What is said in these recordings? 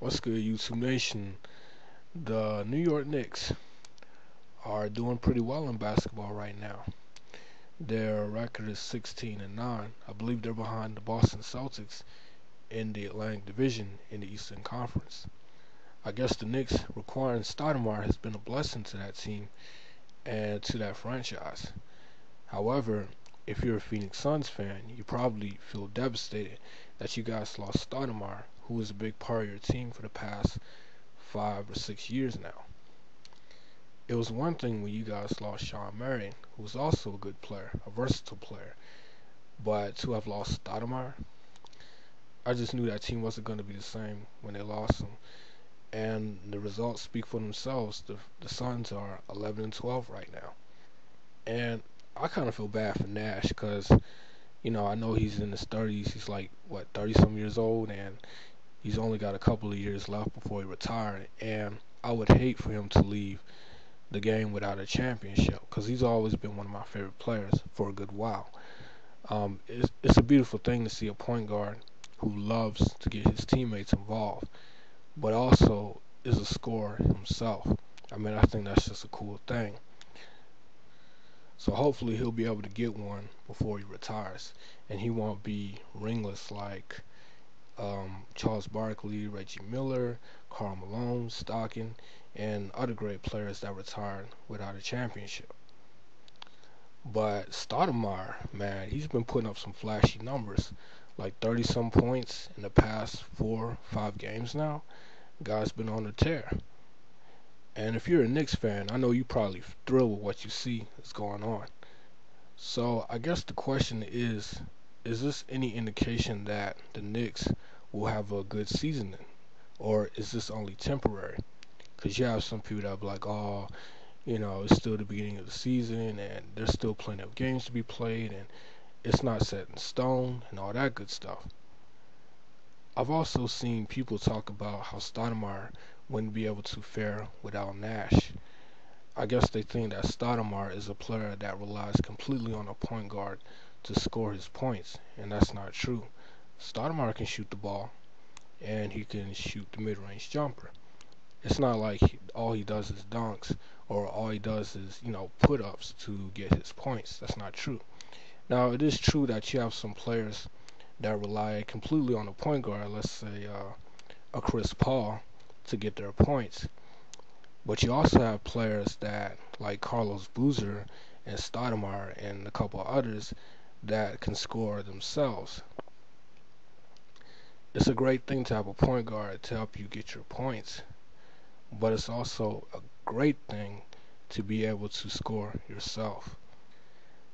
What's good, YouTube Nation? The New York Knicks are doing pretty well in basketball right now. Their record is 16-9. I believe they're behind the Boston Celtics in the Atlantic Division in the Eastern Conference. I guess the Knicks requiring Stoudemire has been a blessing to that team and to that franchise. However, if you're a Phoenix Suns fan, you probably feel devastated that you guys lost Stoudemire, who was a big part of your team for the past 5 or 6 years now. It was one thing when you guys lost Sean Marion, who was also a good player, a versatile player, but to have lost Stoudemire, I just knew that team wasn't going to be the same when they lost him. And the results speak for themselves. The Suns are 11-12 right now, and I kind of feel bad for Nash because I know he's in his 30s. He's like what 30 some years old, and he's only got a couple of years left before he retires. And I would hate for him to leave the game without a championship because he's always been one of my favorite players for a good while. It's a beautiful thing to see a point guard who loves to get his teammates involved, but also is a scorer himself. I mean, I think that's just a cool thing. So hopefully he'll be able to get one before he retires, and he won't be ringless like Charles Barkley, Reggie Miller, Karl Malone, Stockton, and other great players that retired without a championship. But Stoudemire, man, he's been putting up some flashy numbers, like 30 some points in the past 4, 5 games now. Guy's been on a tear. And if you're a Knicks fan, I know you probably thrilled with what you see is going on. So I guess the question is this any indication that the Knicks will have a good season, or is this only temporary? Because you have some people that be like, oh, it's still the beginning of the season, and there's still plenty of games to be played, and it's not set in stone, and all that good stuff. I've also seen people talk about how Stoudemire wouldn't be able to fare without Nash. I guess they think that Stoudemire is a player that relies completely on a point guard to score his points, and that's not true. Stoudemire can shoot the ball, and he can shoot the mid-range jumper. It's not like all he does is dunks, or all he does is, put-ups to get his points. That's not true. Now, it is true that you have some players that rely completely on a point guard, let's say a Chris Paul, to get their points. But you also have players that, like Carlos Boozer and Stoudemire and a couple others, that can score themselves. It's a great thing to have a point guard to help you get your points, but it's also a great thing to be able to score yourself.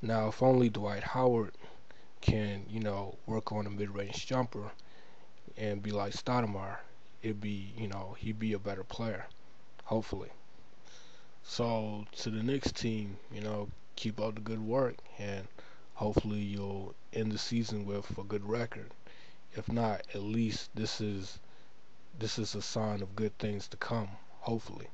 Now, if only Dwight Howard can, work on a mid-range jumper and be like Stoudemire, he'd be a better player, hopefully. So, to the Knicks team, keep up the good work, and hopefully you'll end the season with a good record. If not, at least this is a sign of good things to come, hopefully.